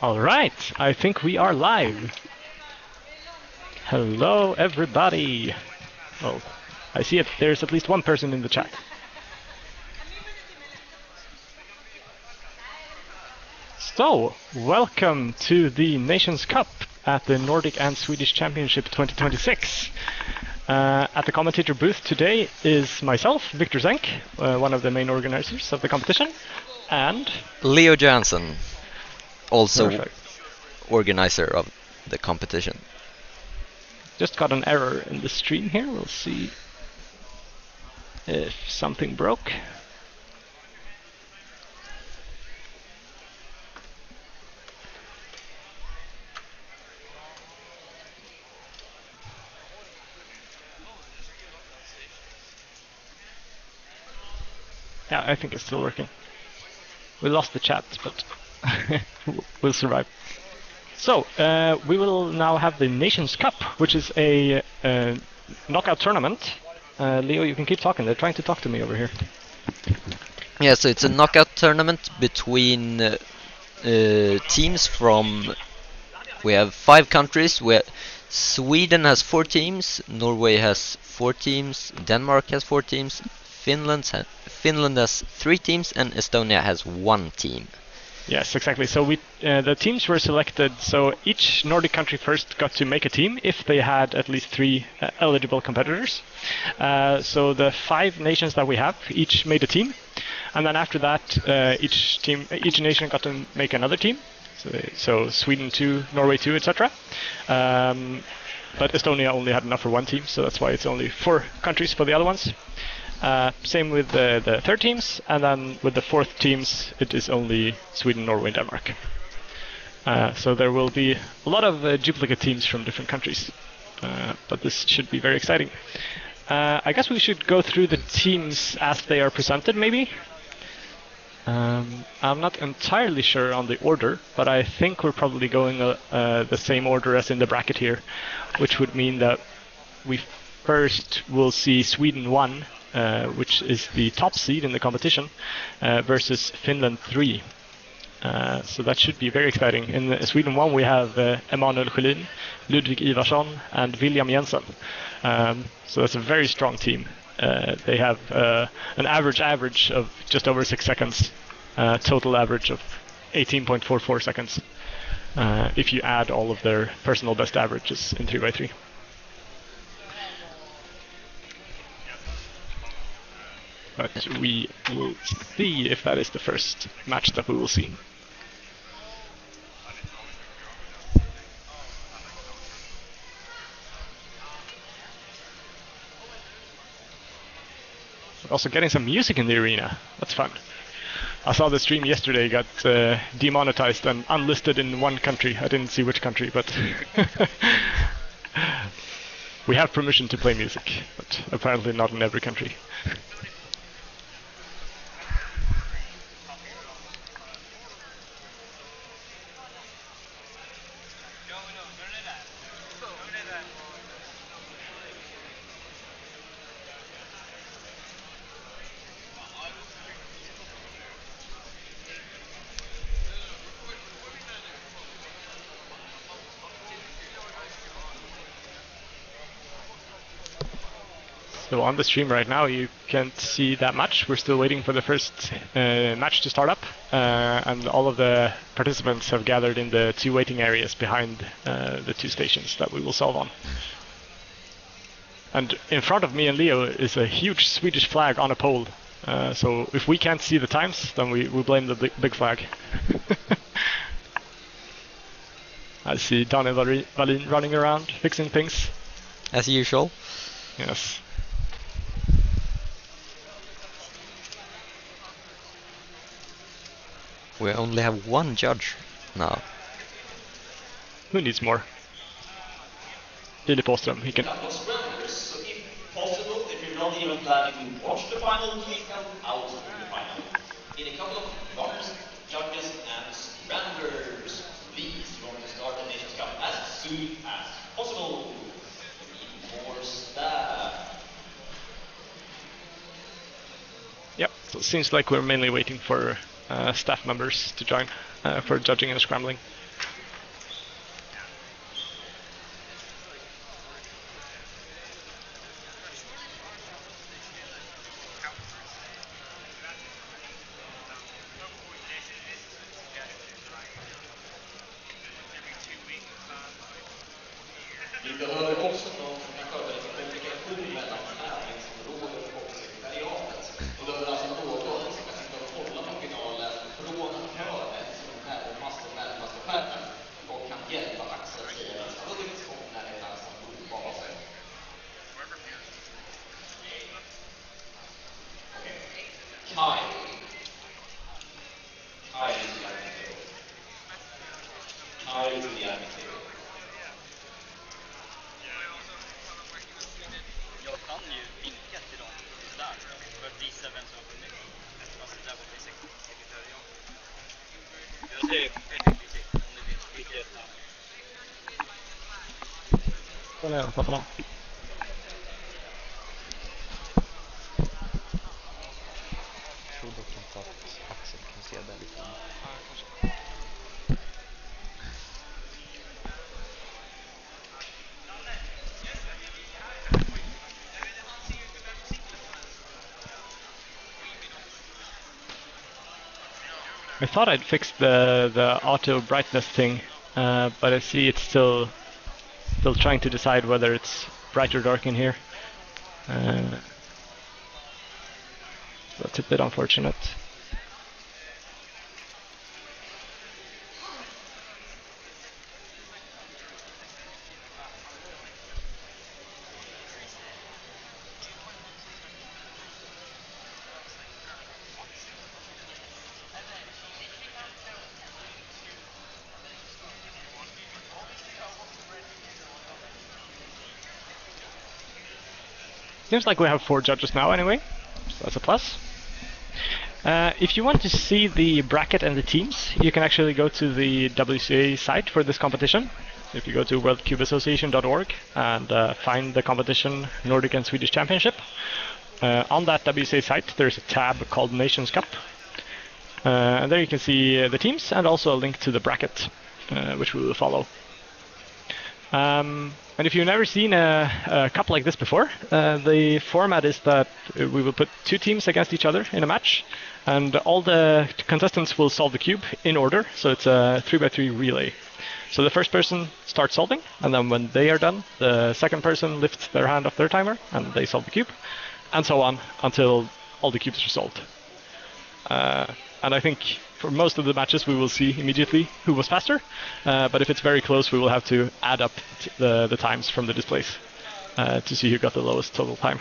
All right, I think we are live. Hello, everybody. Oh, I see it. There's at least one person in the chat. So, welcome to the Nations Cup at the Nordic and Swedish Championship 2026. At the commentator booth today is myself, Victor Zenk, one of the main organizers of the competition, and Leo Johnson, also Perfect. organizer of the competition. Just got an error in the stream here. We'll see if something broke. Yeah, I think it's still working. We lost the chat, but we'll survive. So, we will now have the Nations Cup, which is a knockout tournament. Leo, you can keep talking. They're trying to talk to me over here. Yeah, so it's a knockout tournament between teams from... We have 5 countries. Sweden has 4 teams, Norway has 4 teams, Denmark has 4 teams, Finland has 3 teams, and Estonia has 1 team. Yes, exactly. So the teams were selected. So each Nordic country first got to make a team if they had at least 3 eligible competitors. So the 5 nations that we have each made a team, and then after that, each nation got to make another team. So Sweden 2, Norway 2, etc. But Estonia only had enough for 1 team, so that's why it's only 4 countries for the other ones. Same with the third teams, and then with the 4th teams, it is only Sweden, Norway, and Denmark. So there will be a lot of duplicate teams from different countries, but this should be very exciting. I guess we should go through the teams as they are presented, maybe. I'm not entirely sure on the order, but I think we're probably going the same order as in the bracket here, which would mean that we first will see Sweden 1, which is the top seed in the competition, versus Finland 3. So that should be very exciting. In Sweden 1 we have Emanuel Sjölin, Ludvig Ivarsson, and William Jensen. So that's a very strong team. They have an average of just over 6 seconds, total average of 18.44 seconds, if you add all of their personal best averages in 3x3. But we will see if that is the first match that we will see. Also getting some music in the arena. That's fun. I saw the stream yesterday got demonetized and unlisted in one country. I didn't see which country, but we have permission to play music, but apparently not in every country. So on the stream right now, you can't see that much. We're still waiting for the first match to start up, and all of the participants have gathered in the 2 waiting areas behind the 2 stations that we will solve on. And in front of me and Leo is a huge Swedish flag on a pole. So if we can't see the times, then we blame the big flag. I see Daniel Wallin running around, fixing things. As usual. Yes. We only have 1 judge now. Who needs more? Filip Åström, he can... So if possible, if you're not even planning to watch the final, please come out of the final. In a couple of runners, judges, and surrenders, please, you want to start the Nations Cup as soon as possible. We need more staff. Yep, so it seems like we're mainly waiting for staff members to join for judging and scrambling. Vi behöver också någon som kan sköta lite kommunikation mellan tävlingsområdet och sekretariatet. Och då är det alltså någon som kan sitta och kolla på finalen från hörnet som är närmast skärmen och kan hjälpa Axel att säga att det är så när det är dags att ropa av sig. Okej. Kaj is the admin. Kaj is the admin. Jag kan ju vinka till dem där för att visa vem som har vunnit. Alltså där borta i sekretariat. Jag säger effektivt om det finns vilket namn. Kolla igen, pappa. Jag tror dock inte att Axel kan se det lite. I thought I'd fixed the auto brightness thing, but I see it's still trying to decide whether it's bright or dark in here. That's a bit unfortunate. Seems like we have 4 judges now anyway, so that's a plus. If you want to see the bracket and the teams, you can actually go to the WCA site for this competition. So if you go to worldcubeassociation.org and find the competition Nordic and Swedish Championship, on that WCA site there's a tab called Nations Cup. And there you can see the teams and also a link to the bracket, which we will follow. And if you've never seen a cup like this before, the format is that we will put 2 teams against each other in a match, and all the contestants will solve the cube in order, so it's a 3x3 relay. So the first person starts solving, and then when they are done, the second person lifts their hand off their timer, and they solve the cube, and so on until all the cubes are solved. And I think for most of the matches we will see immediately who was faster, but if it's very close we will have to add up the times from the displays to see who got the lowest total time.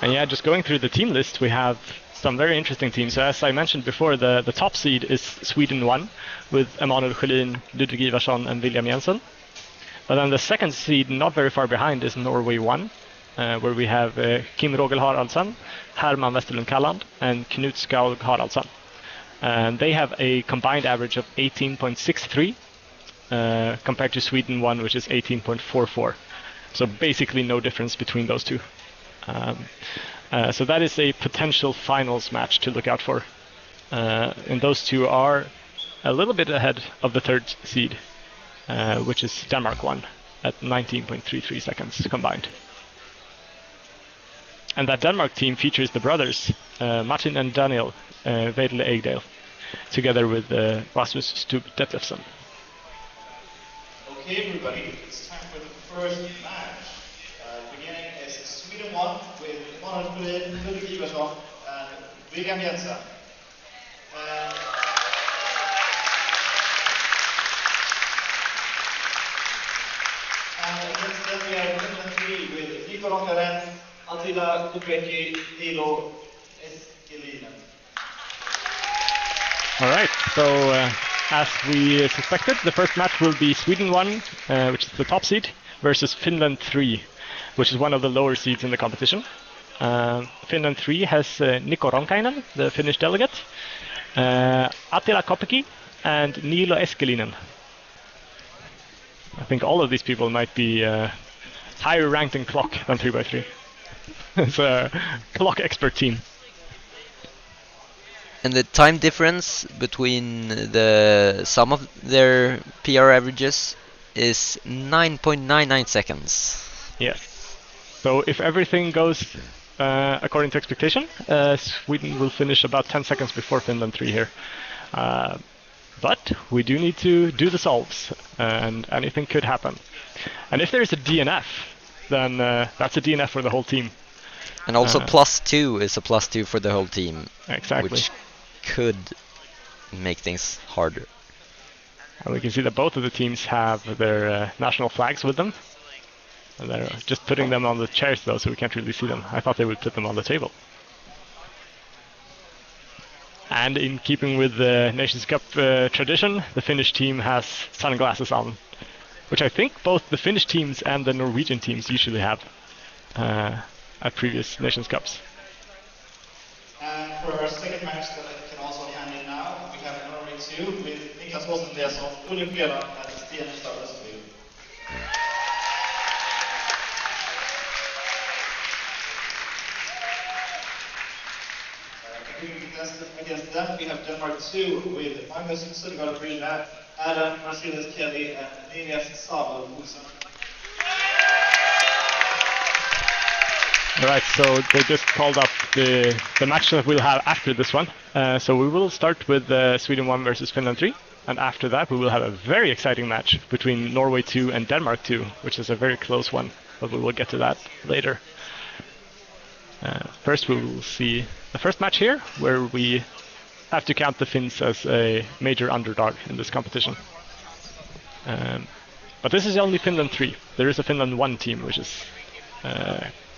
And yeah, just going through the team list, we have some very interesting teams. So as I mentioned before, the top seed is Sweden 1 with Emanuel Sjölin, Ludvig Ivarsson and William Jensen. But then the second seed, not very far behind, is Norway 1. Where we have Kim Rogel Haraldsen, Herman Westerlund Kalland, and Knut Skaug Haraldsen. And they have a combined average of 18.63 compared to Sweden 1, which is 18.44. So basically no difference between those two. So that is a potential finals match to look out for. And those two are a little bit ahead of the third seed, which is Denmark 1 at 19.33 seconds combined. And that Denmark team features the brothers, Martin and Daniel Vedle Egdal, together with Rasmus Stub Detlefsen. Okay, everybody, it's time for the first match. Beginning is Sweden 1 with Emanuel Sjölin, Ludvig Ivarsson, and William Jensen. And against them we have Finland 3 with Nico Ronkaren, Attila Kupeki, Nilo Eskelinen. Alright, so as we suspected, the first match will be Sweden 1, which is the top seed, versus Finland 3, which is one of the lower seeds in the competition. Finland 3 has Nico Ronkainen, the Finnish delegate, Attila Kupeki, and Nilo Eskelinen. I think all of these people might be higher ranked in clock than 3x3. It's a clock expert team. And the time difference between the sum of their PR averages is 9.99 seconds. Yes. So if everything goes according to expectation, Sweden will finish about 10 seconds before Finland 3 here. But we do need to do the solves, and anything could happen. And if there's a DNF, then that's a DNF for the whole team. And also +2 is a +2 for the whole team. Exactly. Which could make things harder. And we can see that both of the teams have their national flags with them. And they're just putting them on the chairs though, so we can't really see them. I thought they would put them on the table. And in keeping with the Nations Cup tradition, the Finnish team has sunglasses on, which I think both the Finnish teams and the Norwegian teams usually have at previous Nations Cups. And for our second match that I can also hand in now, we have Norway 2 with Niklas Rosenliasson, Ulrik Fredag, and Sten Stadlösby. Against them, we have Denmark 2 with Magnus Sødegaard Brynä, Adam Marcellus Kelly, and Elias Samuel Olsen. Alright, so they just called up the match that we'll have after this one. So we will start with Sweden 1 versus Finland 3, and after that we will have a very exciting match between Norway 2 and Denmark 2, which is a very close one, but we will get to that later. First we will see the first match here, where we have to count the Finns as a major underdog in this competition. But this is only Finland 3. There is a Finland 1 team, which is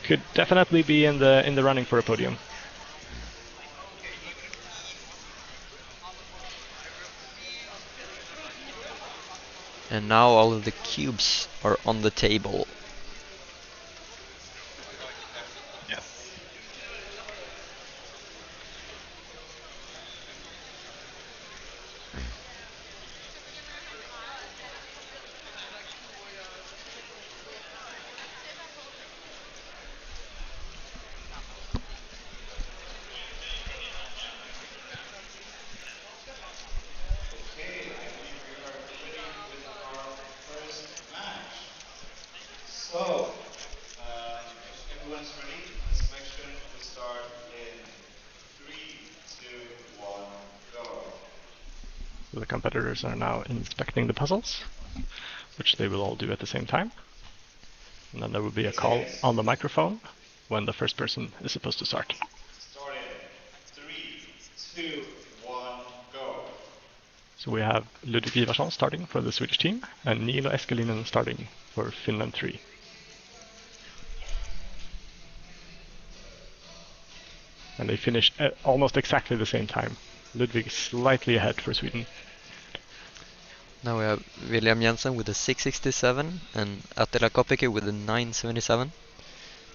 could definitely be in the running for a podium. And now all of the cubes are on the table. Yes. So, if everyone's ready, this selection will start in 3, 2, 1, go. So the competitors are now inspecting the puzzles, which they will all do at the same time. And then there will be a call on the microphone when the first person is supposed to start. Start in 3, 2, 1, go. So we have Ludvig Ivarsson starting for the Swedish team, and Niilo Eskelinen starting for Finland 3. And they finish at almost exactly the same time. Ludvig is slightly ahead for Sweden. Now we have William Jensen with a 667 and Attila Kopiker with a 977,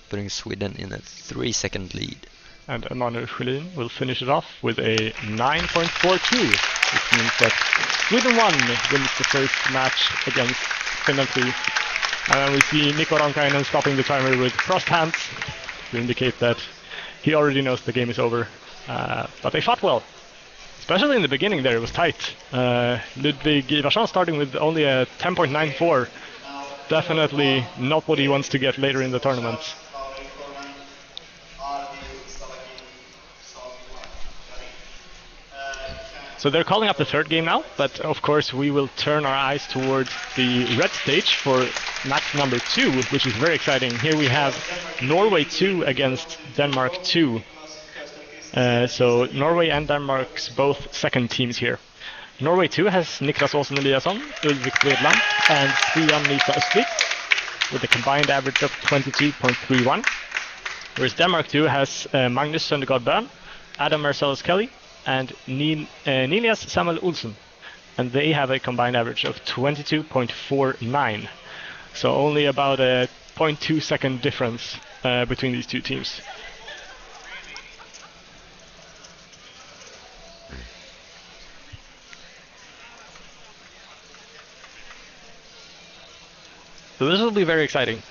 putting Sweden in a 3-second lead. And Emanuel Sjölin will finish it off with a 9.42, which means that Sweden 1 wins the first match against Finland 3. And then we see Mikko Ronkainen stopping the timer with crossed hands to indicate that he already knows the game is over. But they fought well. Especially in the beginning there, it was tight. Ludvig Ivarsson starting with only a 10.94. Definitely not what he wants to get later in the tournament. So they're calling up the third game now, but of course we will turn our eyes towards the red stage for match number 2, which is very exciting. Here we have Norway 2 against Denmark 2. So Norway and Denmark's both second teams here. Norway 2 has Niklas Olsen Eliasson, Ulrik Fredland, and Stian Nisa Östvik with a combined average of 22.31. Whereas Denmark 2 has Magnus Søndergaard Bøhn, Adam Marcellus Kelly, and Elias Samuel Olsen. And they have a combined average of 22.49. So only about a 0.2 second difference between these two teams. So this will be very exciting.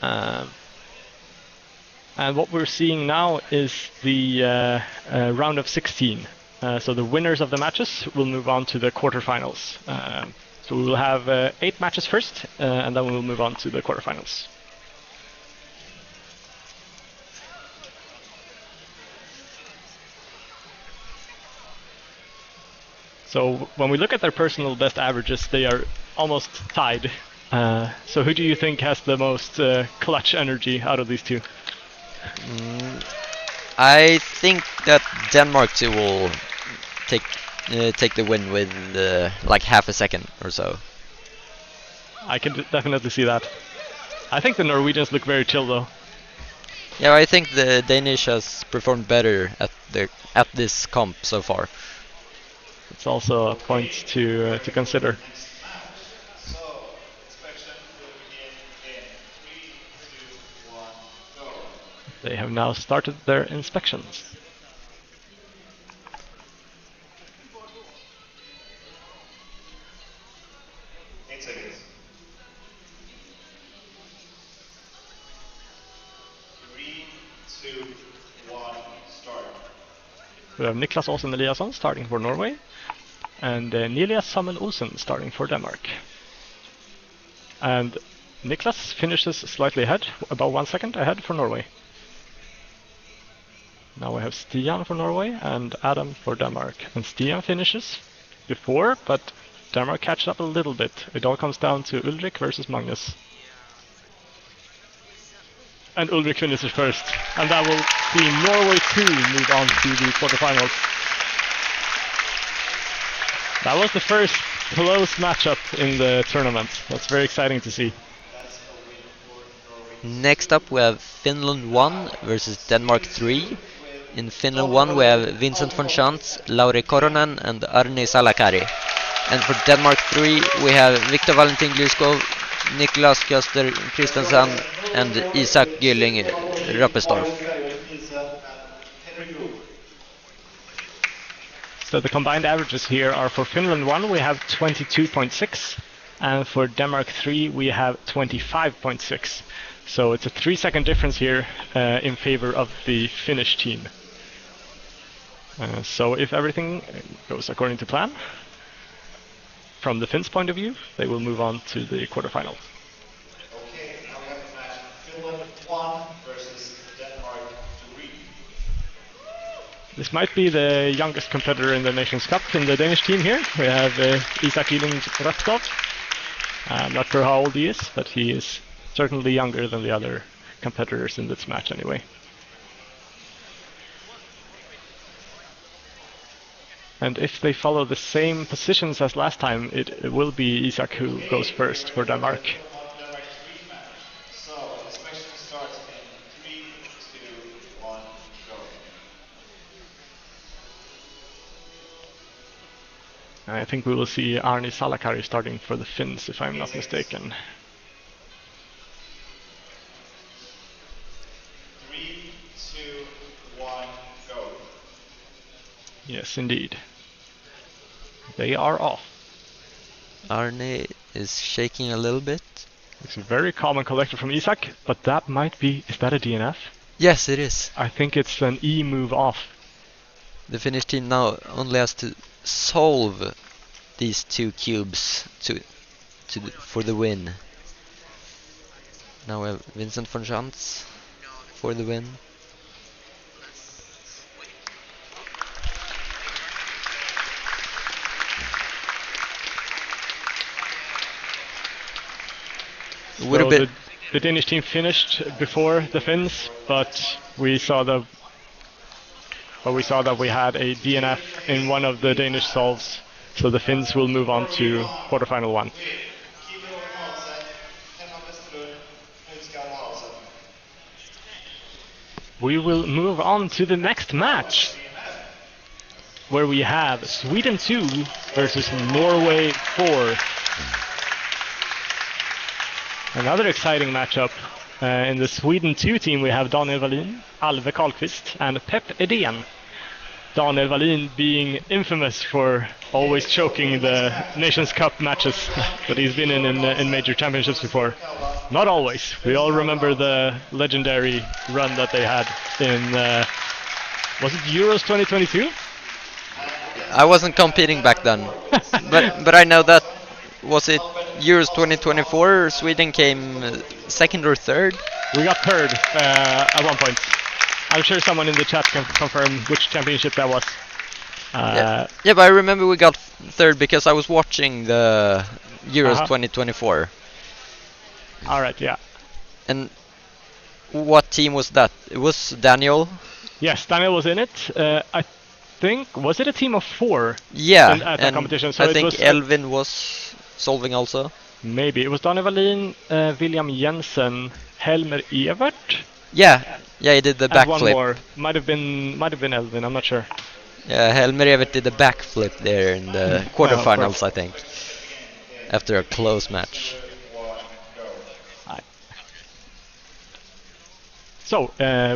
And what we're seeing now is the round of 16. So the winners of the matches will move on to the quarterfinals. So we will have 8 matches first, and then we will move on to the quarterfinals. So when we look at their personal best averages, they are almost tied. So who do you think has the most clutch energy out of these two? I think that Denmark too will take the win with like half a second or so. I can definitely see that. I think the Norwegians look very chill though. Yeah, I think the Danish has performed better at this comp so far. It's also a point to consider. Next match. So, inspection will begin in 3, 2, 1, go. They have now started their inspections. We have Niklas Aasen Eliasson starting for Norway, and Nelia Samuel Olsen starting for Denmark. And Niklas finishes slightly ahead, about 1 second ahead for Norway. Now we have Stian for Norway and Adam for Denmark. And Stian finishes before, but Denmark catches up a little bit. It all comes down to Ulrik versus Magnus. And Ulrik finishes first. And that will see Norway 2 move on to the quarterfinals. That was the first close matchup in the tournament. That's very exciting to see. Next up we have Finland 1 versus Denmark 3. In Finland 1 we have Vincent von Schantz, Lauri Koronen and Arni Salakari. And for Denmark 3 we have Victor Valentin Gluskov, Niklas Köster Christensen and Isak Gylling Rappestorff. So the combined averages here are for Finland 1 we have 22.6 and for Denmark 3 we have 25.6. So it's a 3-second difference here in favor of the Finnish team. So if everything goes according to plan, from the Finns' point of view, they will move on to the quarterfinal. Okay, now we have the match Finland 1 versus Denmark 3. This might be the youngest competitor in the Nations Cup in the Danish team here. We have Isak Gylling Rappestorff. I'm not sure how old he is, but he is certainly younger than the other competitors in this match anyway. And if they follow the same positions as last time, it will be Isak who goes first for Denmark. So, inspection starts in 3, 2, 1, go. I think we will see Arni Salakari starting for the Finns, if I'm not mistaken. 3, 2, 1, go. Yes, indeed. They are off. Arne is shaking a little bit. It's very calm and collected from Isak, but that might be... Is that a DNF? Yes, it is. I think it's an E move off. The Finnish team now only has to solve these 2 cubes for the win. Now we have Vincent von Schantz for the win. So the Danish team finished before the Finns, but we saw that we had a DNF in one of the Danish solves, so the Finns will move on to quarterfinal 1. We will move on to the next match, where we have Sweden 2 versus Norway 4. Another exciting matchup. In the Sweden 2 team we have Daniel Wallin, Alve Karlqvist and Pep Edén. Daniel Wallin being infamous for always choking the Nations Cup matches that he's been in major championships before. Not always. We all remember the legendary run that they had in, was it Euros 2022? I wasn't competing back then, but I know that was it Euros 2024. Sweden came second or third. We got third at one point. I'm sure someone in the chat can confirm which championship that was. Yeah, but I remember we got third because I was watching the Euros 2024. All right, yeah. And what team was that? It was Daniel. Yes, Daniel was in it. I think, was it a team of 4? Yeah, at that and competition? So I it think was, Elvin was solving also. Maybe it was Daniel Wallin, William Jensen, Helmer Evert. Yeah, he did the And one backflip. more. Might have been Elvin. I'm not sure. Yeah, Helmer Evert did the backflip there in the quarterfinals, I think, after a close match. So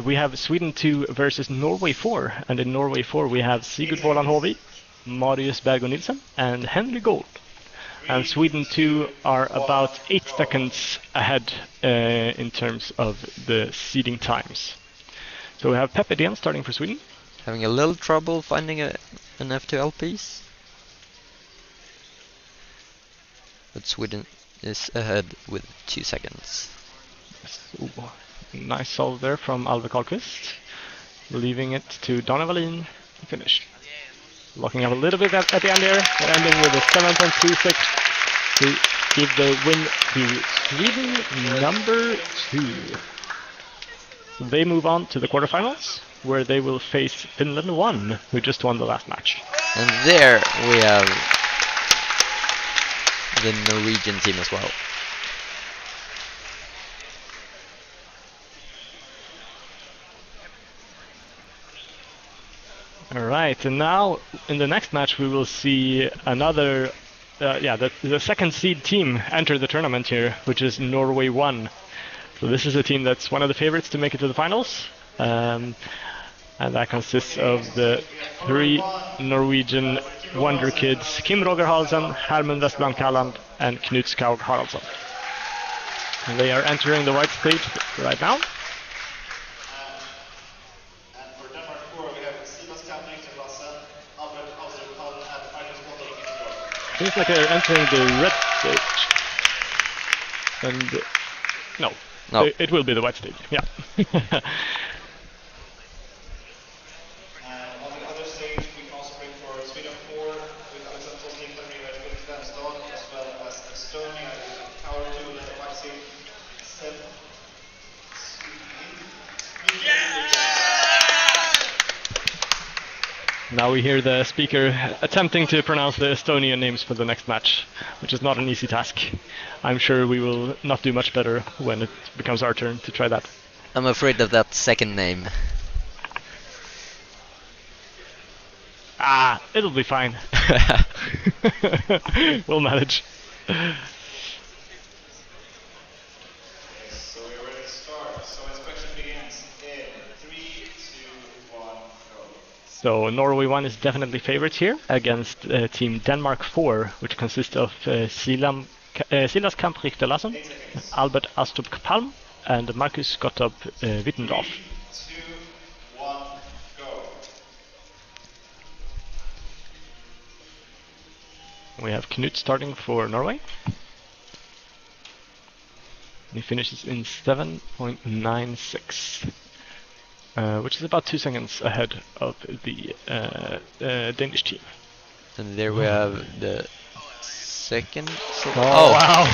we have Sweden 2 versus Norway 4, and in Norway 4 we have Sigurd Våland Håvi, Marius Bergo Nilsson, and Henry Gold. And Sweden 2 are about 8 seconds ahead in terms of the seeding times. So we have Pepe Dien starting for Sweden. Having a little trouble finding an F2L piece. But Sweden is ahead with 2 seconds. Ooh, nice solve there from Alve Karlqvist. Leaving it to Daniel Wallin to finish. Locking up a little bit at the end here. We're ending with a 7.26 to give the win to Sweden number 2. So they move on to the quarterfinals, where they will face Finland 1, who just won the last match. And there we have the Norwegian team as well. Alright, and now in the next match we will see another, the second seed team enter the tournament here, which is Norway 1. So this is a team that's one of the favorites to make it to the finals. And that consists of the 3 Norwegian wonder kids, Kim Roger Haraldsen, Herman Westland Kalland, and Knut Skaug Haraldsson. And they are entering the white stage right now. Seems like they're entering the red stage. And no. It will be the white stage. Yeah. On the other stage, we can also bring for Sweden 4 with Alexander Tosling, Henry Stensdal, as well as Estonia with Power 2 and Maxi. Now we hear the speaker attempting to pronounce the Estonian names for the next match, which is not an easy task. I'm sure we will not do much better when it becomes our turn to try that. I'm afraid of that second name. It'll be fine. We'll manage. So we're ready to start. So inspection begins in 3, 2, 1, go. So Norway 1 is definitely favorites here against Team Denmark 4, which consists of Silas Kamp Richter Lassen, Albert Astrup Palm, and Markus Gottlob Wittendorf. 2, 1, go. We have Knut starting for Norway. He finishes in 7.96. Which is about 2 seconds ahead of the Danish team. And there we have the second. Wow!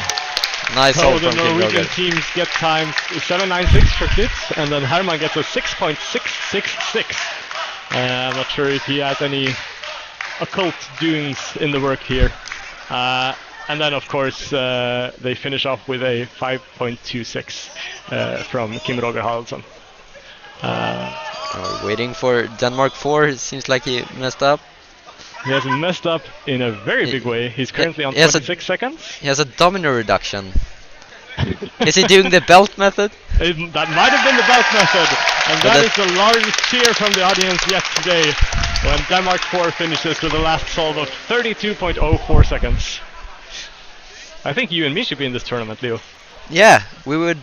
Nice. So the Norwegian teams get times 7.96 for Knut, and then Herman gets a 6.666. I'm not sure if he has any occult doings in the work here. And then, of course, they finish off with a 5.26 from Kim Roger Haraldsen. Waiting for Denmark 4. It seems like he messed up. He has messed up in a very big way. He's currently on 26 seconds. He has a domino reduction. Is he doing the belt method? That might have been the belt method. And that is the largest cheer from the audience yet today when Denmark 4 finishes with a last solve of 32.04 seconds. I think you and me should be in this tournament, Leo. Yeah, we would.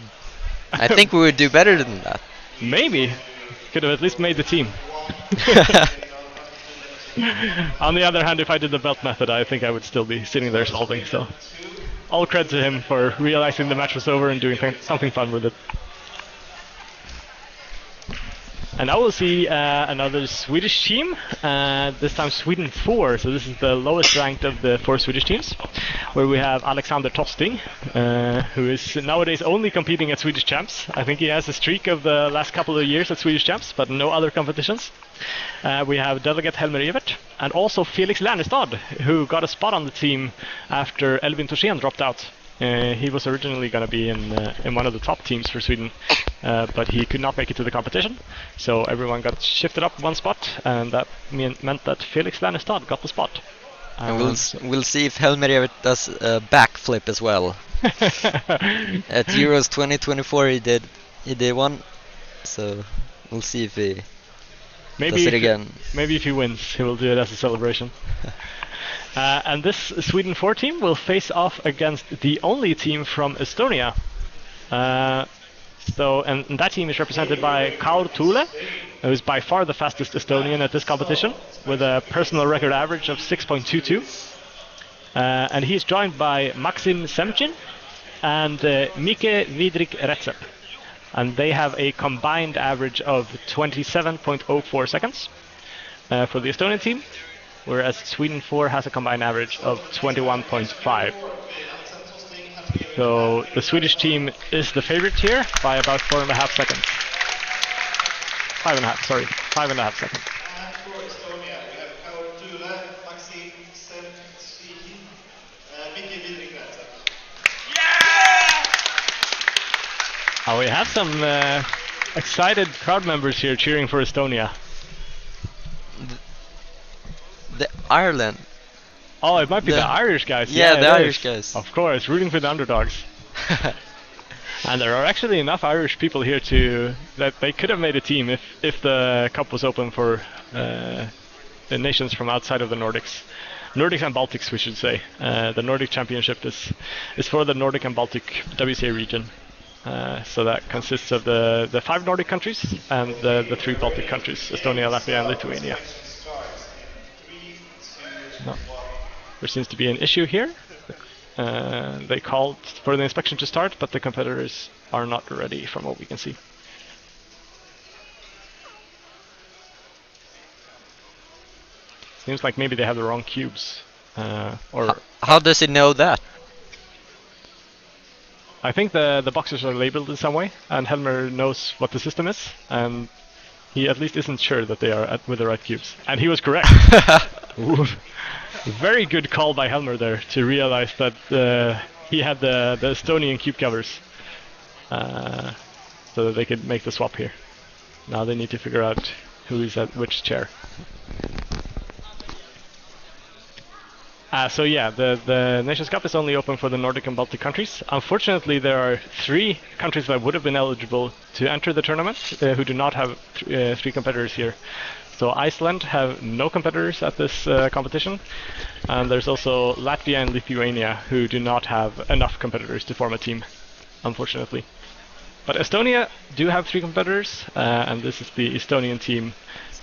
I think we would do better than that. Maybe. Could have at least made the team. On the other hand, if I did the belt method, I think I would still be sitting there solving. So, all credit to him for realizing the match was over and doing something fun with it. And now we'll see another Swedish team, this time Sweden 4, so this is the lowest ranked of the 4 Swedish teams, where we have Alexander Tosting, who is nowadays only competing at Swedish Champs. I think he has a streak of the last couple of years at Swedish Champs, but no other competitions. We have delegate Helmer Evert, and also Felix Lernestad, who got a spot on the team after Elvin Torsén dropped out. He was originally going to be in one of the top teams for Sweden, but he could not make it to the competition, so everyone got shifted up one spot, and that meant that Felix Lernestad got the spot. And we'll see if Helmer Evert does a backflip as well. At Euros 2024 he did one, so we'll see if he does it again. Maybe if he wins, he will do it as a celebration. And this Sweden 4 team will face off against the only team from Estonia. And that team is represented by Kaur Thule, who is by far the fastest Estonian at this competition, with a personal record average of 6.22. And he is joined by Maxim Semchin and Mike Vidrik Recep. And they have a combined average of 27.04 seconds for the Estonian team, whereas Sweden 4 has a combined average of 21.5. So the Swedish team is the favorite here by about 4.5 seconds. 5.5 seconds. And for Estonia, we have Kaur Thule, Maxim Semchin, Miki Vidrik Recep. Oh, we have some excited crowd members here cheering for Estonia. The Ireland. Oh, it might be the Irish guys. Yeah, the Irish guys. Of course, rooting for the underdogs. And there are actually enough Irish people here that they could have made a team if the cup was open for the nations from outside of the Nordics. Nordics and Baltics, we should say. The Nordic Championship is for the Nordic and Baltic WCA region. So that consists of the 5 Nordic countries and the 3 Baltic countries, Estonia, Latvia and Lithuania. No. There seems to be an issue here. They called for the inspection to start, but the competitors are not ready from what we can see. Seems like maybe they have the wrong cubes. How does it know that? I think the boxes are labeled in some way, and Helmer knows what the system is, and he at least isn't sure that they are with the right cubes. And he was correct. Very good call by Helmer there to realize that he had the Estonian cube covers, so that they could make the swap here. Now they need to figure out who is at which chair. So yeah, the Nations Cup is only open for the Nordic and Baltic countries. Unfortunately, there are 3 countries that would have been eligible to enter the tournament who do not have 3 competitors here. So Iceland have no competitors at this competition, and there's also Latvia and Lithuania who do not have enough competitors to form a team, unfortunately. But Estonia do have 3 competitors, and this is the Estonian team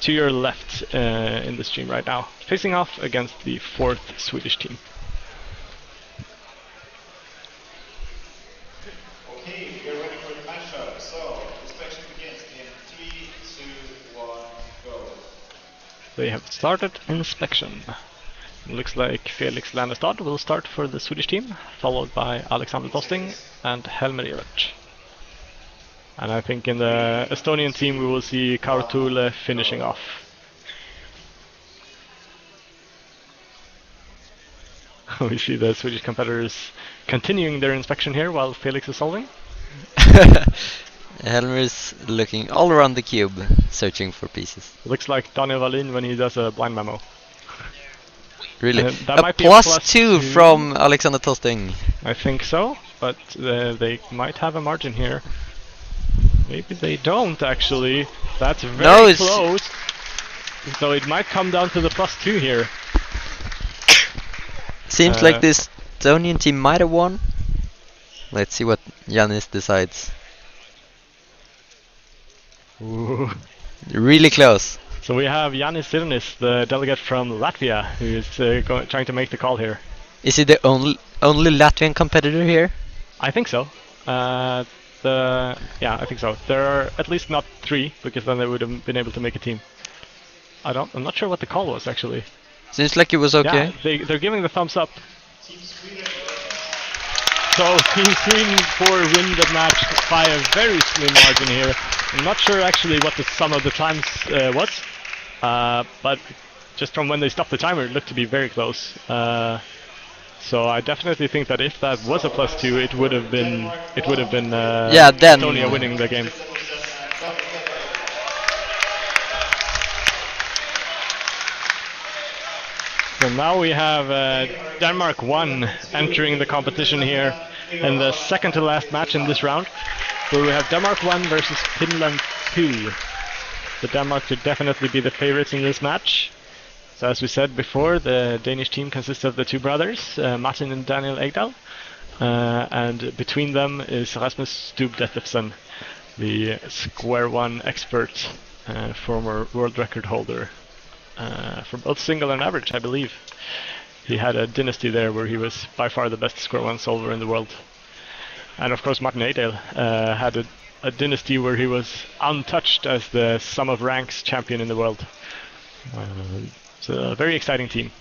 to your left in the stream right now, facing off against the 4th Swedish team. Okay, we are ready for the matchup. So, inspection begins in 3, 2, 1, go. They have started inspection. It looks like Felix Lernestad will start for the Swedish team, followed by Alexander Tosting and Helmer Evert. And I think in the Estonian team we will see Kaur Thule finishing off. We see the Swedish competitors continuing their inspection here while Felix is solving. Helmer is looking all around the cube, searching for pieces. Looks like Daniel Wallin when he does a blind memo. Really? That A might be plus 2 from Alexander Tosting. I think so, but they might have a margin here. Maybe they don't actually. That's very close. So it might come down to the +2 here. Seems like this Estonian team might have won. Let's see what Yanis decides. Ooh. Really close. So we have Janis Sirnis, the delegate from Latvia, who is trying to make the call here. Is he the only Latvian competitor here? I think so. I think so. There are at least not 3, because then they would have been able to make a team. I'm not sure what the call was actually. Seems like it was okay. Yeah, they're giving the thumbs up. So Team Sweden 4 win the match by a very slim margin here. I'm not sure actually what the sum of the times was, but just from when they stopped the timer, it looked to be very close. So I definitely think that if that was a +2, it would have been then Estonia winning the game. So now we have Denmark 1 entering the competition here in the second to last match in this round, where we have Denmark 1 versus Finland 2. The Denmark should definitely be the favorites in this match. So as we said before, the Danish team consists of the 2 brothers, Martin and Daniel Egdal, and between them is Rasmus Stub Detlefsen, the square one expert, former world record holder. For both single and average, I believe. He had a dynasty there where he was by far the best square one solver in the world. And of course Martin Eidel had a dynasty where he was untouched as the sum of ranks champion in the world. It's a very exciting team.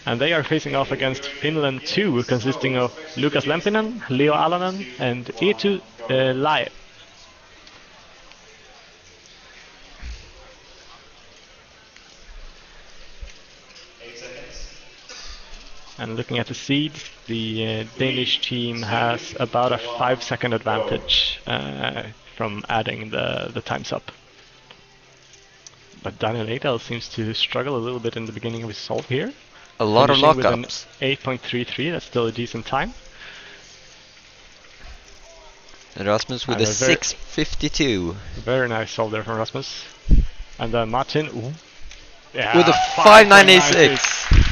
And they are facing off against Finland 2, consisting of Lukas Lempinen, Leo Alanen and Eetu Lai. And looking at the seeds, the Danish team has about a 5-second advantage from adding the times up. But Daniel Eidal seems to struggle a little bit in the beginning of his solve here. A lot of lockups. lockups. 8.33, that's still a decent time. And Rasmus with a 6.52. Very nice solve there from Rasmus. And then Martin with a 5.96.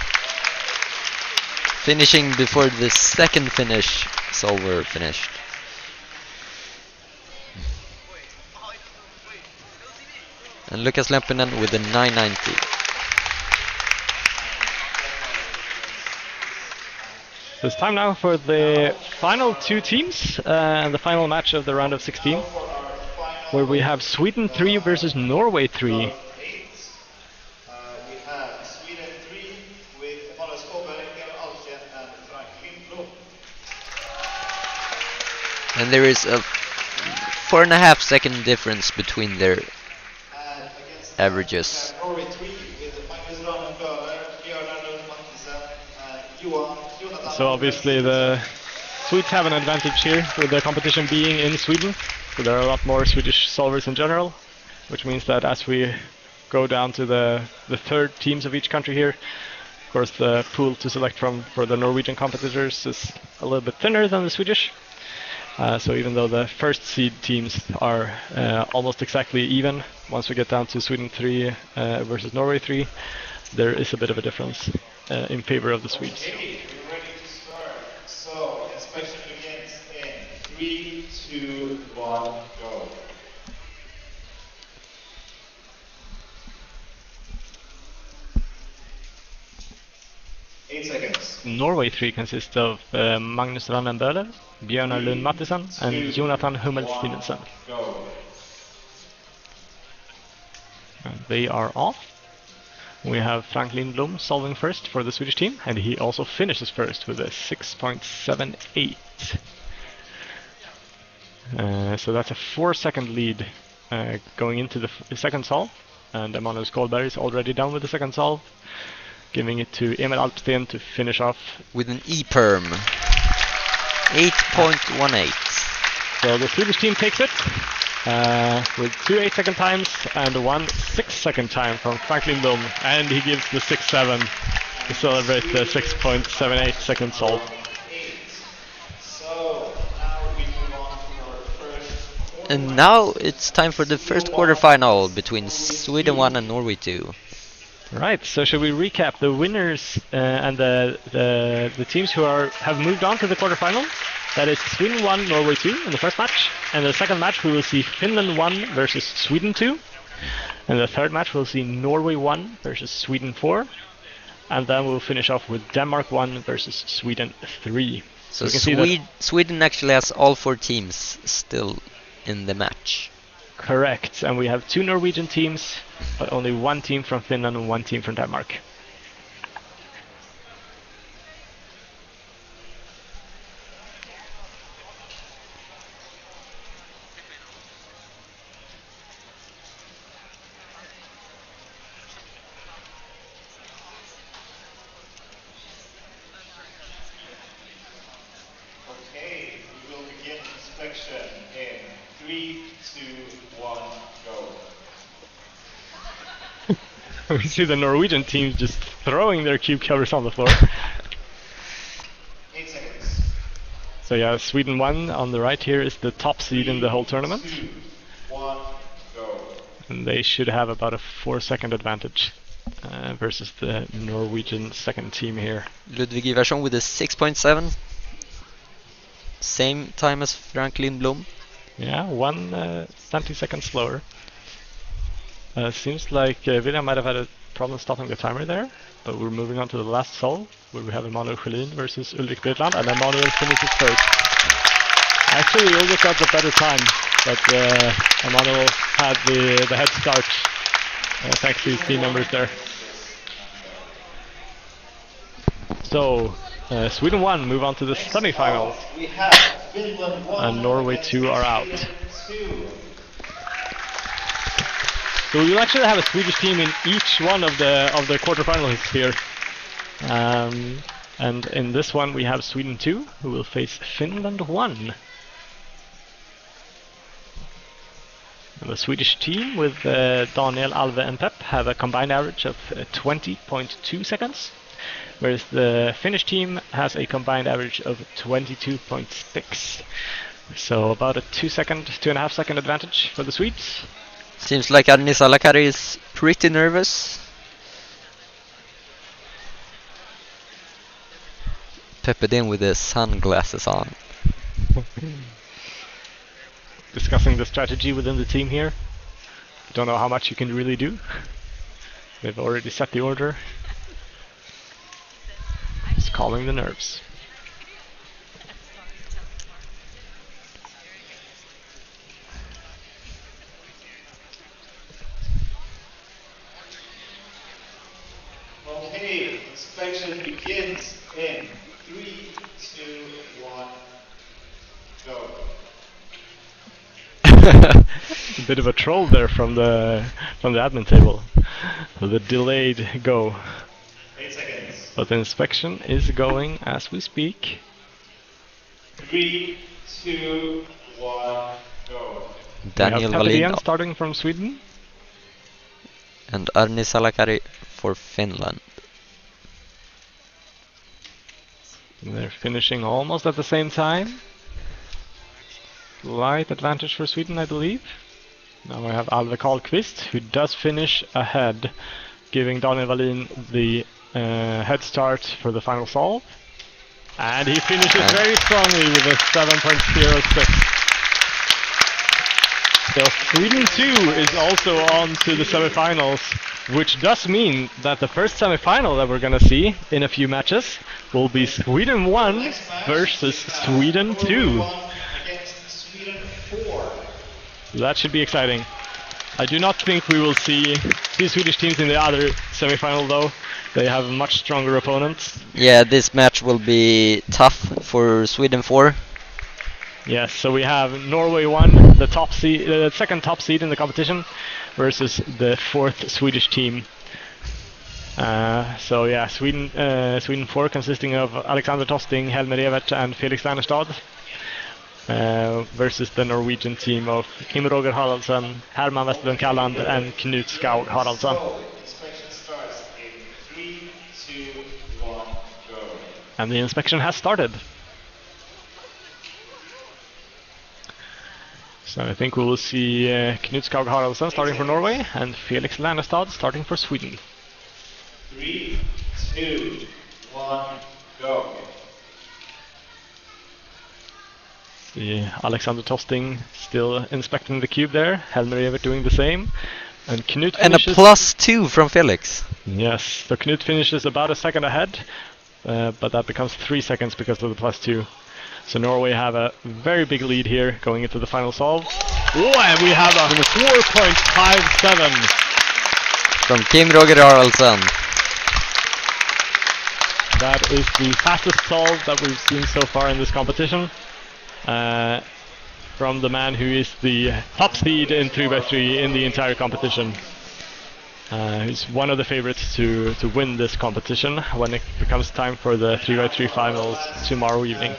Finishing before the second finish, solver finished. And Lukas Lempinen with a 9.90. So it's time now for the final 2 teams and the final match of the round of 16, where we have Sweden 3 versus Norway 3. And there is a 4.5 second difference between their averages. So obviously the Swedes have an advantage here with the competition being in Sweden. So there are a lot more Swedish solvers in general, which means that as we go down to the third teams of each country here, of course the pool to select from for the Norwegian competitors is a little bit thinner than the Swedish. So even though the first seed teams are almost exactly even, once we get down to Sweden 3 versus Norway 3, there is a bit of a difference in favor of the Swedes. Okay, we're ready to start. So, inspection begins in 3, 2, 1, go. Norway 3 consists of Magnus Rannenbøler, Bjørnar Lund Mattisen, and Jonathan Hummel Stevenson. And they are off. We have Frank Lindblom solving first for the Swedish team, and he also finishes first with a 6.78. So that's a 4-second lead going into the second solve, and Emanuel Skålberg is already done with the second solve, giving it to Emil Alpsten to finish off with an E-perm 8.18. So the Swedish team takes it with 2 8-second times and 1 6-second time from Frank Lindblom, and he gives the 6-7 to celebrate the 6.78 second solve. And now it's time for the first quarterfinal between Sweden 1 and Norway 2. Right, so should we recap the winners and the teams who have moved on to the quarterfinal? That is Sweden 1, Norway 2 in the first match. And the second match we will see Finland 1 versus Sweden 2. In the third match, we'll see Norway 1 versus Sweden 4. And then we'll finish off with Denmark 1 versus Sweden 3. So we can see that Sweden actually has all 4 teams still in the match. correct. And we have 2 Norwegian teams, but only 1 team from Finland and 1 team from Denmark. Okay, we will begin inspection in 3, 2, 1, go. We see the Norwegian teams just throwing their cube covers on the floor. 8 seconds. So yeah, Sweden 1 on the right here is the top seed in the whole tournament. 2, 1, go. And they should have about a 4-second advantage versus the Norwegian second team here. Ludwig Ivarsson with a 6.7. Same time as Frank Lindblom. Yeah, 1 centisecond slower. Seems like William might have had a problem stopping the timer there, but we're moving on to the last solve, where we have Emanuel Schelin versus Ulrik Bredland, and Emanuel finishes first. Actually, Ulrik got the better time, but Emanuel had the head start, thanks to his team members there. So, Sweden 1 move on to the semifinals, We have Finland 1 and Norway against 2 are out. Sweden 2. So we will actually have a Swedish team in each one of the quarterfinalists here. And in this one we have Sweden 2, who will face Finland 1. And the Swedish team with Daniel, Alve and Pep have a combined average of 20.2 seconds, whereas the Finnish team has a combined average of 22.6. So about a 2.5 second advantage for the Swedes. Seems like Arni Salakari is pretty nervous. Pepperdin with the sunglasses on. Discussing the strategy within the team here. Don't know how much you can really do. They've already set the order. Just calming the nerves. Okay, inspection begins in 3, 2, 1, go. A bit of a troll there from the admin table. The delayed go. 8 seconds. But the inspection is going as we speak. 3, 2, 1, go. Daniel we have Pepperdin Wallin starting from Sweden. and Arni Salakari for Finland. And they're finishing almost at the same time. Slight advantage for Sweden, I believe. Now I have Alve Karlqvist, who does finish ahead, giving Daniel Wallin the head start for the final solve. And he finishes very strongly with a 7.06. So Sweden 2 is also on to the semifinals, which does mean that the first semifinal that we're going to see in a few matches will be Sweden 1 versus Sweden 2. Against Sweden 4. That should be exciting. I do not think we will see two Swedish teams in the other semifinal though. They have much stronger opponents. Yeah, this match will be tough for Sweden 4. Yes, so we have Norway 1, the top seed, the second top seed in the competition, versus the fourth Swedish team. So yeah, Sweden 4 consisting of Alexander Tosting, Helmer Evert and Felix Lernestad, versus the Norwegian team of Kim Roger Haraldsen, Herman Westerlund Kalland and Knut Skaug Haraldsen. So, inspection starts in 3, 2, 1, go. And the inspection has started. So I think we will see Knut Skaug Haraldsen starting for Norway and Felix Lernestad starting for Sweden. 3, 2, 1, go. See Alexander Tosting still inspecting the cube there, Helmer Evert doing the same. And Knut And a finishes... +2 from Felix. Yes, so Knut finishes about a second ahead, but that becomes 3 seconds because of the +2. So Norway have a very big lead here going into the final solve. Oh, and we have a 4.57 From Kim Roger Haraldson. That is the fastest solve that we've seen so far in this competition. From the man who is the top seed in 3x3 in the entire competition. He's one of the favorites to win this competition when it becomes time for the 3x3 finals tomorrow evening,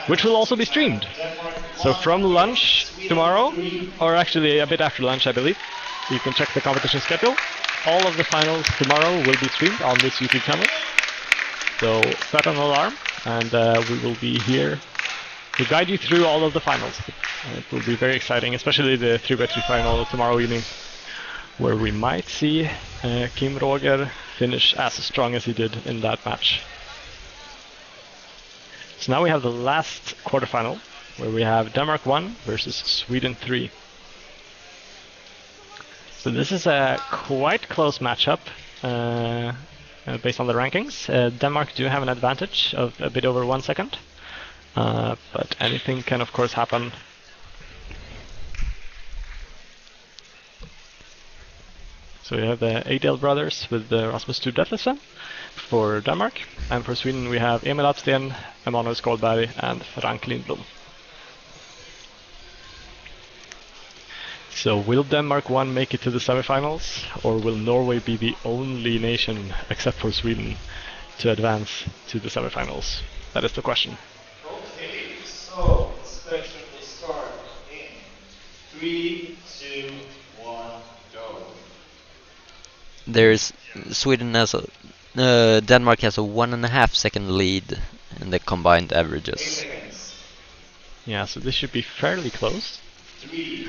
which will also be streamed. So from lunch tomorrow, or actually a bit after lunch I believe, you can check the competition schedule. All of the finals tomorrow will be streamed on this YouTube channel. So set an alarm and we will be here to guide you through all of the finals. It will be very exciting, especially the 3x3 final tomorrow evening, where we might see Kim Roger finish as strong as he did in that match. So now we have the last quarterfinal, where we have Denmark 1 versus Sweden 3. So this is a quite close matchup based on the rankings. Denmark do have an advantage of a bit over 1 second, but anything can of course happen. So we have the Adel brothers with Rasmus Studettelsen for Denmark, and for Sweden we have Emil Apsten, Emanuel Skålberg and Frank Lindblom. So will Denmark 1 make it to the semifinals, or will Norway be the only nation, except for Sweden, to advance to the semifinals? That is the question. Okay, so inspection will start in 3, 2, 1, go. There's Sweden has a Denmark has a 1.5 second lead in the combined 8 averages. seconds. Yeah, so this should be fairly close. 3,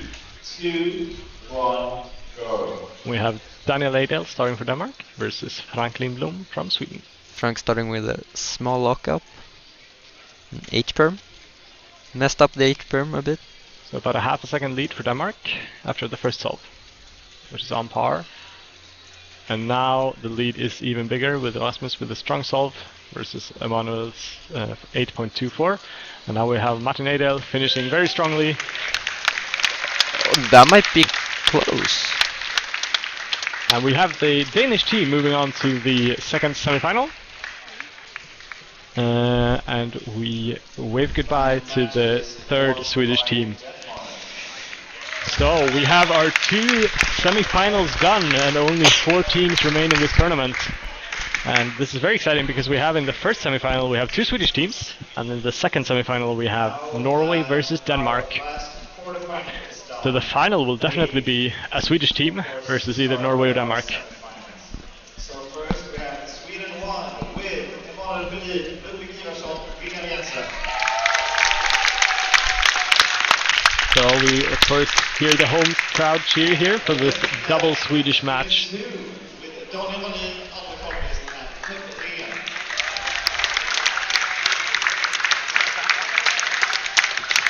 2, 1, go. We have Daniel Adel starting for Denmark versus Frank Lindblom from Sweden. Frank starting with a small lockup, an H-perm. Messed up the H-perm a bit. So about a half a second lead for Denmark after the first solve, which is on par. And now the lead is even bigger with Rasmus with a strong solve versus Emanuel's 8.24. And now we have Martin Adel finishing very strongly. That might be close. And we have the Danish team moving on to the second semifinal. And we wave goodbye to the third Swedish team. So we have our 2 semifinals done and only 4 teams remain in this tournament. And this is very exciting because we have in the first semifinal we have 2 Swedish teams, and in the second semifinal we have Norway versus Denmark. So the final will definitely be a Swedish team versus either Norway or Denmark. So first we have Sweden 1 with Emanuel Berlin, Ludwig Ivarsson, William Jensen. So we of course hear the home crowd cheer here for this double Swedish match. 2 with Daniel Wallin, Albert Karlqvist and Peppe Egen.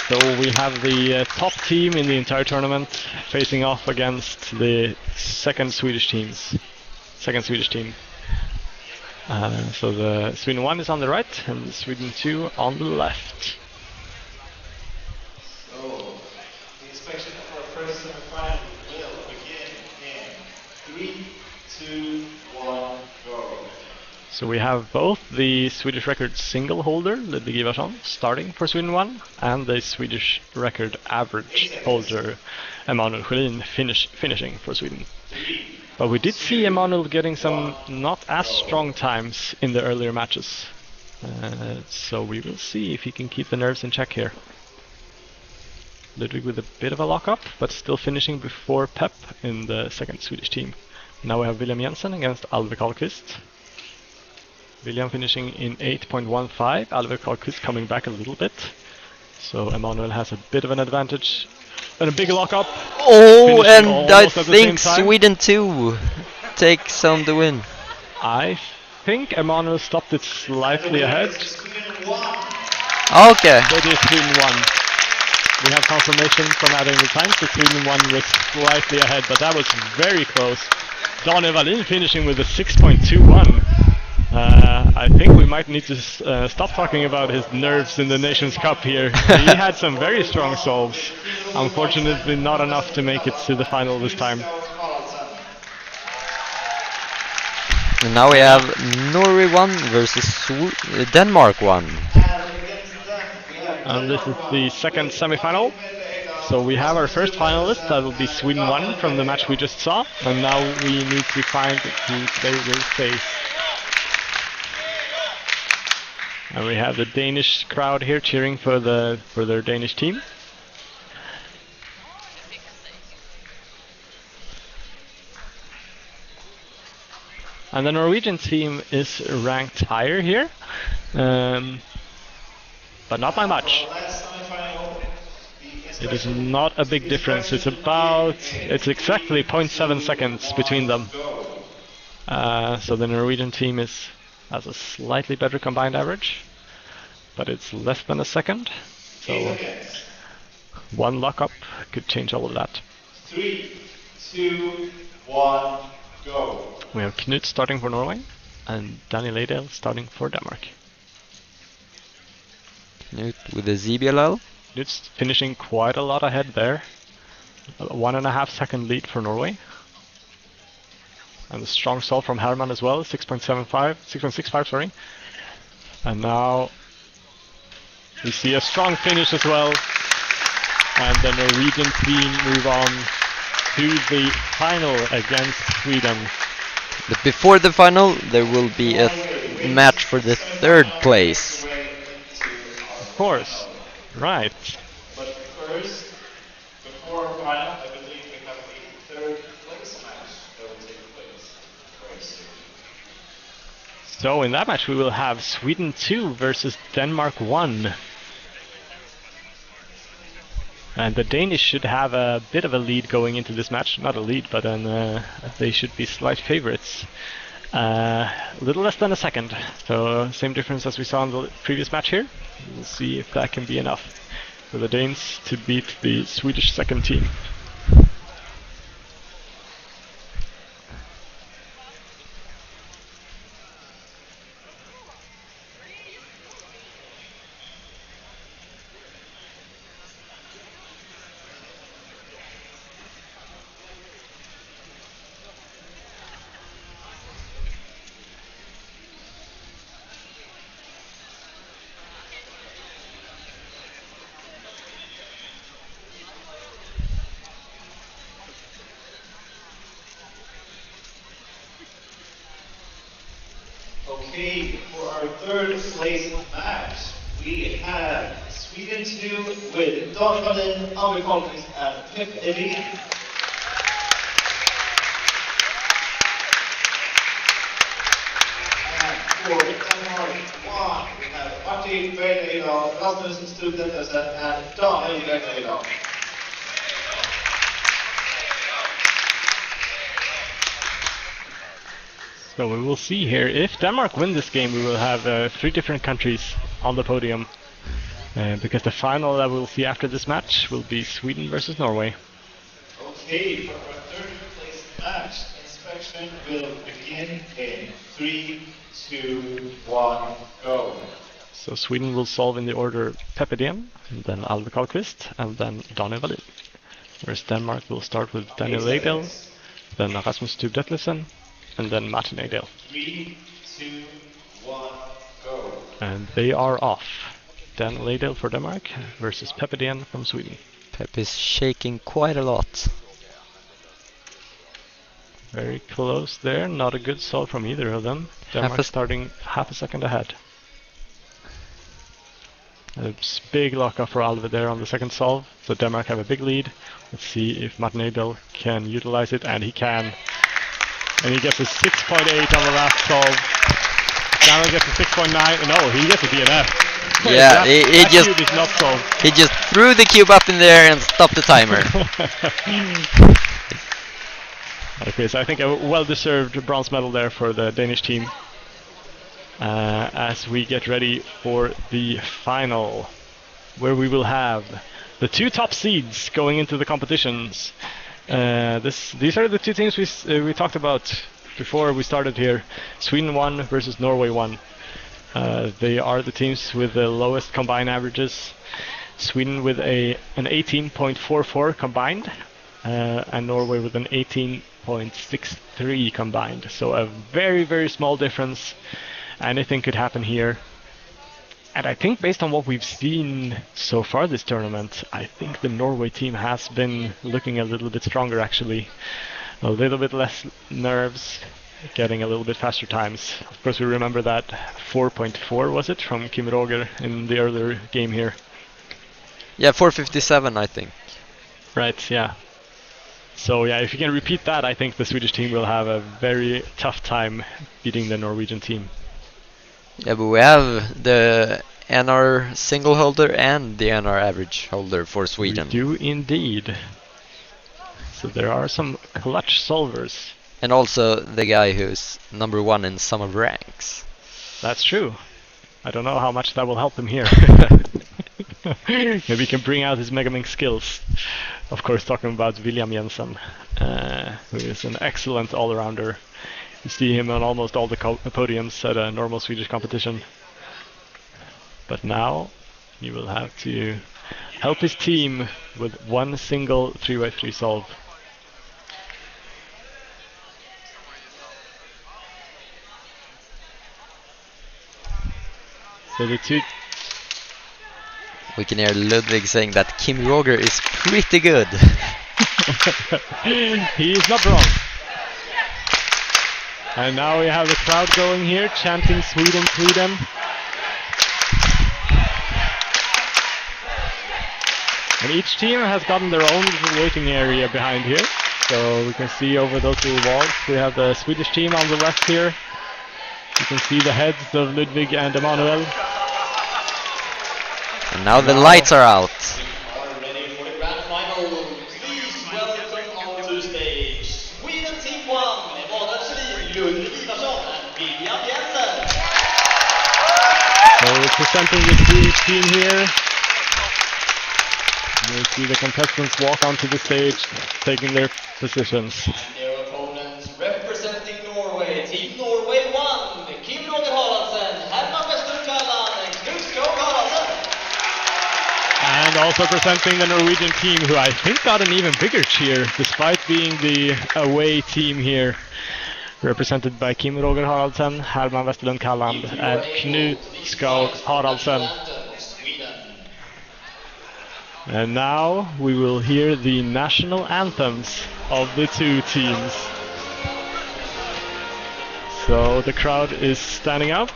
So we have the top team in the entire tournament facing off against the second Swedish team. So the Sweden 1 is on the right and the Sweden 2 on the left. So the inspection of our first semifinal will begin in 3, 2, 1, go. So we have both the Swedish record single holder, Ludwig Ivarsson, starting for Sweden 1, and the Swedish record average holder, Emanuel Sjölin, finishing for Sweden. But we did see Emanuel getting some not as strong times in the earlier matches. So we will see if he can keep the nerves in check here. Ludwig with a bit of a lockup, but still finishing before Pep in the second Swedish team. Now we have William Jensen against Albert Karlqvist. William finishing in 8.15, Albert Karlqvist coming back a little bit. So Emanuel has a bit of an advantage. And a big lockup. Oh, and I almost at the same think time. Sweden 2 takes on the win. I think Emanuel stopped it slightly ahead. Sweden 1. Okay. That is Sweden 1. we have confirmation from adding the time, so Sweden won was slightly ahead, but that was very close. Daniel Wallin finishing with a 6.21. I think we might need to stop talking about his nerves in the Nations Cup here. He had some very strong solves. Unfortunately, not enough to make it to the final this time. And now we have Norway 1 versus Denmark 1. And this is the second semi-final. So we have our first finalist, that will be Sweden 1 from the match we just saw. And now we need to find who they will face. And we have the Danish crowd here cheering for their Danish team. And the Norwegian team is ranked higher here, but not by much. It is not a big difference. It's exactly 0.7 seconds between them. So the Norwegian team has a slightly better combined average, but it's less than a second. So one lockup could change all of that. 3, 2, 1, go. We have Knut starting for Norway and Daniel Adel starting for Denmark. Knut with the ZBLL. Knut's finishing quite a lot ahead there. A 1.5 second lead for Norway. And a strong solve from Herman as well, 6.65, sorry. And now we see a strong finish as well. And the Norwegian team move on to the final against Sweden. But before the final, there will be a match for the third place. Of course, right. But first, before our final, I believe we have a third place match that will take place very soon. So in that match we will have Sweden 2 versus Denmark 1. And the Danish should have a bit of a lead going into this match. Not a lead, but they should be slight favorites. A little less than a second. So same difference as we saw in the previous match here. We'll see if that can be enough for the Danes to beat the Swedish second team. Okay, for our third place match, we have Sweden 2 with Dan Wallin, Alvin Collins, and Pep Edin. And for Denmark 1, we have Martin Bergdahl, Rasmus Stubletesen, and Daniel Bergdahl. So we will see here, if Denmark win this game, we will have 3 different countries on the podium. Because the final that we'll see after this match will be Sweden versus Norway. Okay, for our third place match, inspection will begin in 3, 2, 1, go. So Sweden will solve in the order Pep Edin, and then Alve Karlqvist, and then Daniel Wallin. Whereas Denmark will start with Daniel Adel, then Rasmus Stubletesen, and then Martin Adel. 3, 2, 1, go. And they are off. Daniel Adel for Denmark versus Pep Edin from Sweden. Pep is shaking quite a lot. Very close there, not a good solve from either of them. Denmark starting half a second ahead. A big lockup for Alve there on the second solve, so Denmark have a big lead. Let's see if Martin Adel can utilize it, and he can. And he gets a 6.8 on the last solve. Daniel gets a 6.9. No, he gets a DNF. Yeah, he just cube is not solved. He just threw the cube up in the air and stopped the timer. Okay, so I think a well-deserved bronze medal there for the Danish team. As we get ready for the final. where we will have the 2 top seeds going into the competitions. These are the 2 teams we talked about before we started here. Sweden 1 versus Norway 1. They are the teams with the lowest combined averages. Sweden with an 18.44 combined, and Norway with an 18.63 combined. So a very, very small difference. Anything could happen here. And I think based on what we've seen so far this tournament, I think the Norway team has been looking a little bit stronger actually. A little bit less nerves, getting a little bit faster times. Of course we remember that 4.4 was it from Kim Roger in the earlier game here. Yeah, 4:57 I think. Right, yeah. So yeah, if you can repeat that, I think the Swedish team will have a very tough time beating the Norwegian team. Yeah, but we have the NR single holder and the NR average holder for Sweden. We do indeed. So there are some clutch solvers. And also the guy who's number 1 in some of ranks. That's true. I don't know how much that will help him here. Maybe he can bring out his Mega Mink skills. Of course, talking about William Jensen, who is an excellent all-rounder. You see him on almost all the podiums at a normal Swedish competition. But now he will have to help his team with one single 3x3 solve. So the 2... We can hear Ludwig saying that Kim Roger is pretty good. He is not wrong. And now we have the crowd going here, chanting Sweden, Sweden. And each team has gotten their own little waiting area behind here. So we can see over those little walls. We have the Swedish team on the left here. You can see the heads of Ludwig and Emanuel. And now the lights are out. We are ready for the grand final. Please welcome onto stage Sweden Team 1 med Vadar Ludwig Ivarsson and William Jensen. So we're presenting the Swedish team here. You see the contestants walk onto the stage, taking their positions. And their opponents representing Norway, Team Norway 1, Kim Roger Haraldsen, Herman Westlund Kalland, and Knut Skog Haraldsen. And also presenting the Norwegian team, who I think got an even bigger cheer, despite being the away team here. Represented by Kim Roger Haraldsen, Herman Westlund Kalland, and Knut Skog Haraldsen. And now we will hear the national anthems of the 2 teams. So the crowd is standing up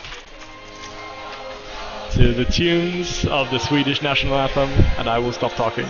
to the tunes of the Swedish national anthem, and I will stop talking.